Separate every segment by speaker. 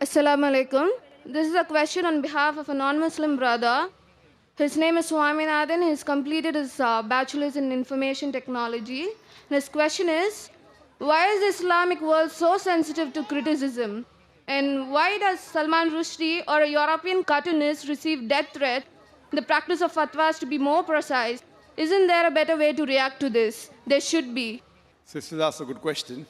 Speaker 1: Assalamu alaikum. This is a question on behalf of a non-Muslim brother. His name is Swaminathan. He's completed his bachelor's in information technology. And his question is, why is the Islamic world so sensitive to criticism? And why does Salman Rushdie or a European cartoonist receive death threat? The practice of fatwas to be more precise. Isn't there a better way to react to this? There should be.
Speaker 2: Sister asked a good question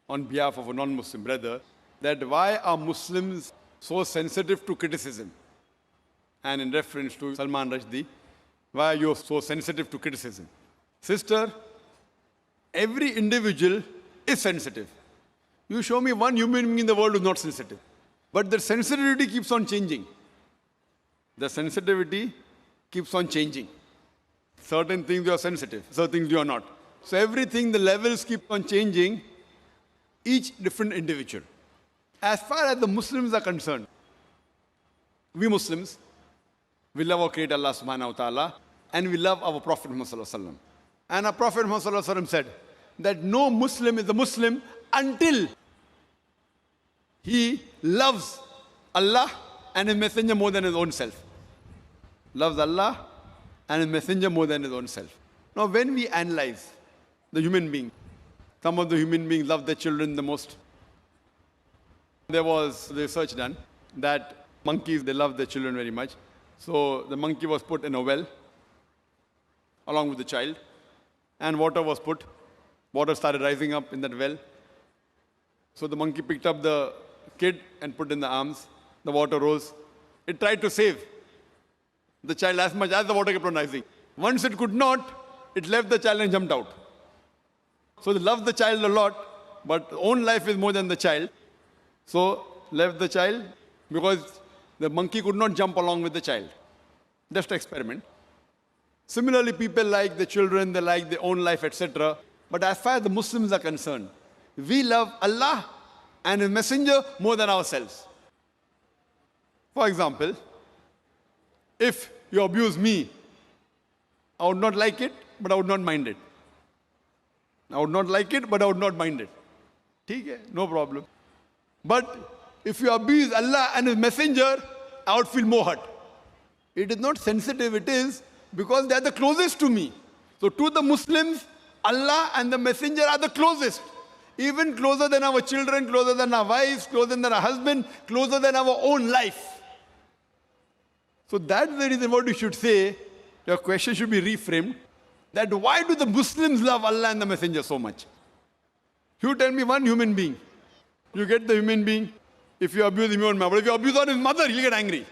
Speaker 2: on behalf of a non-Muslim brother, that why are Muslims so sensitive to criticism? And in reference to Salman Rushdie, why are you so sensitive to criticism? Sister, every individual is sensitive. You show me one human being in the world who is not sensitive. But the sensitivity keeps on changing. The sensitivity keeps on changing. Certain things you are sensitive, certain things you are not. So everything, the levels keep on changing, each different individual. As far as the Muslims are concerned, we Muslims, we love our Creator Allah subhanahu wa ta'ala, and we love our Prophet Muhammad sallallahu alaihi wasallam. And our Prophet Muhammad sallallahu alaihi wasallam said that no Muslim is a Muslim until he loves Allah and His Messenger more than his own self. Loves Allah and His Messenger more than his own self. Now when we analyze the human being, some of the human beings love their children the most. There was research done that monkeys, they love their children very much. So the monkey was put in a well along with the child, and water was put. Water started rising up in that well. So the monkey picked up the kid and put in the arms. The water rose. It tried to save the child as much as the water kept on rising. Once it could not, it left the child and jumped out. So they loved the child a lot, but own life is more than the child. So left the child because the monkey could not jump along with the child. Just an experiment. Similarly, people like the children, they like their own life, etc. But as far as the Muslims are concerned, we love Allah and His Messenger more than ourselves. For example, if you abuse me, I would not like it, but I would not mind it. I would not like it, but I would not mind it. ठीक है, no problem. But if you abuse Allah and His Messenger, I would feel more hurt. It is not sensitive, it is because they are the closest to me. So to the Muslims, Allah and the Messenger are the closest. Even closer than our children, closer than our wives, closer than our husband, closer than our own life. So that's the reason what you should say, your question should be reframed, that why do the Muslims love Allah and the Messenger so much? You tell me one human being. You get the human being, if you abuse him, you won't mind. But if you abuse on his mother, he'll get angry.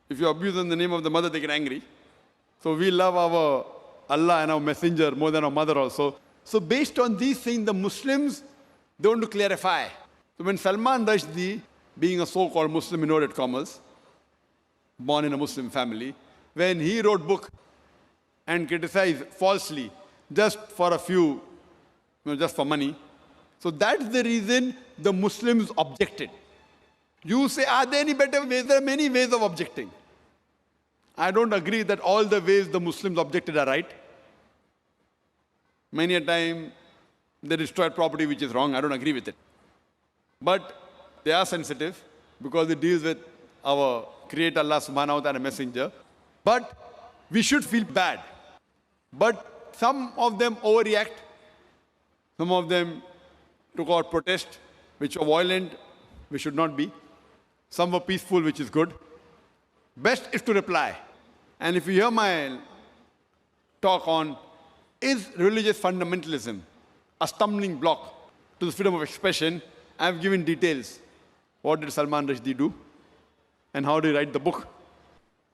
Speaker 2: If you abuse in the name of the mother, they get angry. So we love our Allah and our Messenger more than our mother also. So based on these things, the Muslims, they want to clarify. So when Salman Rushdie, being a so-called Muslim in inverted commas, born in a Muslim family, when he wrote book and criticized falsely just for a few, just for money, so that's the reason the Muslims objected. You say, are there any better ways? There are many ways of objecting. I don't agree that all the ways the Muslims objected are right. Many a time they destroyed property which is wrong. I don't agree with it. But they are sensitive because it deals with our Creator Allah subhanahu wa ta'ala Messenger. But we should feel bad. But some of them overreact. Some of them took out protest, which were violent, which should not be. Some were peaceful, which is good. Best is to reply. And if you hear my talk on, is religious fundamentalism a stumbling block to the freedom of expression, I have given details. What did Salman Rushdie do? And how did he write the book?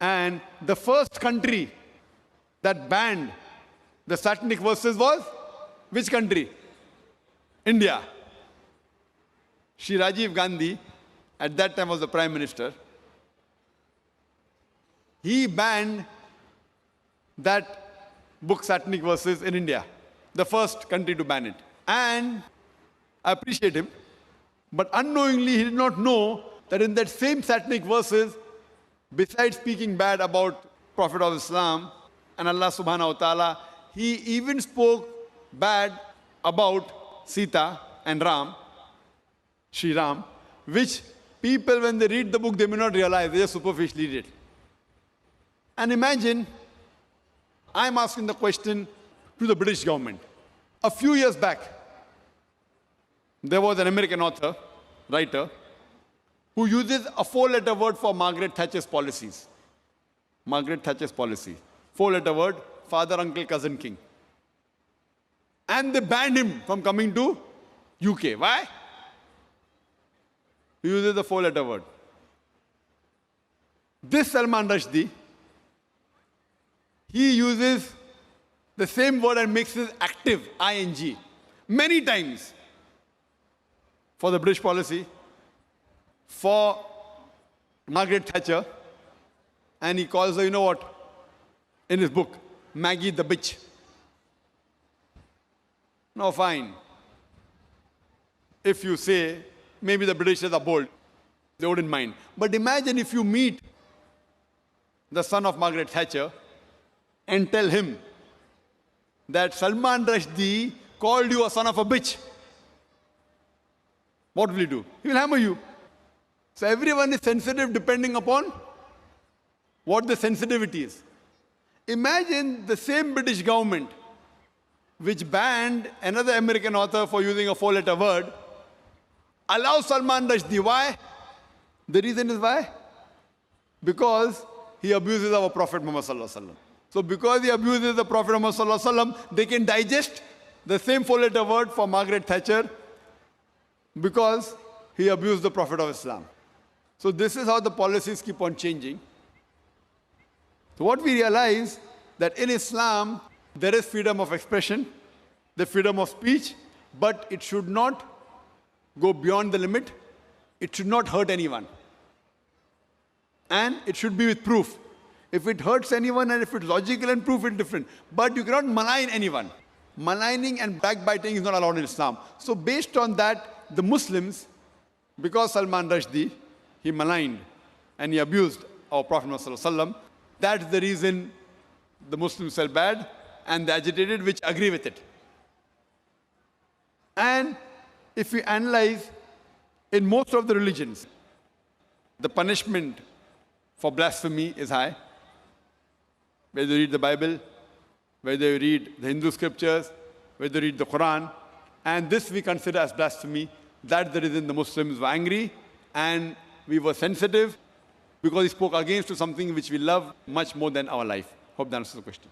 Speaker 2: And the first country that banned the satanic verses was which country? India. Shri Rajiv Gandhi, at that time was the Prime Minister. He banned that book, Satanic Verses, in India. The first country to ban it. And I appreciate him. But unknowingly, he did not know that in that same Satanic Verses, besides speaking bad about Prophet of Islam and Allah subhanahu wa ta'ala, he even spoke bad about Sita and Ram. Sri Ram, which people, when they read the book, they may not realize, they just superficially read it. And imagine, I'm asking the question to the British government. A few years back, there was an American author, writer, who uses a four-letter word for Margaret Thatcher's policies. Margaret Thatcher's policy. Four-letter word, father, uncle, cousin, king. And they banned him from coming to UK. Why? He uses the four-letter word. This Salman Rushdie, he uses the same word and makes it active, ing, many times for the British policy, for Margaret Thatcher, and he calls her, you know what, in his book, Maggie the bitch. Now fine. If you say, maybe the Britishers are bold, they wouldn't mind. But imagine if you meet the son of Margaret Thatcher and tell him that Salman Rushdie called you a son of a bitch. What will he do? He will hammer you. So everyone is sensitive depending upon what the sensitivity is. Imagine the same British government which banned another American author for using a four-letter word, allows Salman Rushdie. Why? The reason is why? Because he abuses our Prophet Muhammad Sallallahu Alaihi Wasallam. So because he abuses the Prophet Muhammad Sallallahu Alaihi Wasallam, they can digest the same four-letter word for Margaret Thatcher because he abused the Prophet of Islam. So this is how the policies keep on changing. So what we realize that in Islam, there is freedom of expression, the freedom of speech, but it should not go beyond the limit. It should not hurt anyone. And it should be with proof. If it hurts anyone and if it's logical and proof, it's different. But you cannot malign anyone. Maligning and backbiting is not allowed in Islam. So based on that, the Muslims, because Salman Rushdie, he maligned and he abused our Prophet ﷺ, that's the reason the Muslims felt bad and they agitated, which agree with it. And if we analyze, in most of the religions, the punishment for blasphemy is high. Whether you read the Bible, whether you read the Hindu scriptures, whether you read the Quran, and this we consider as blasphemy. That's the reason the Muslims were angry and we were sensitive because he spoke against to something which we love much more than our life. Hope that answers the question.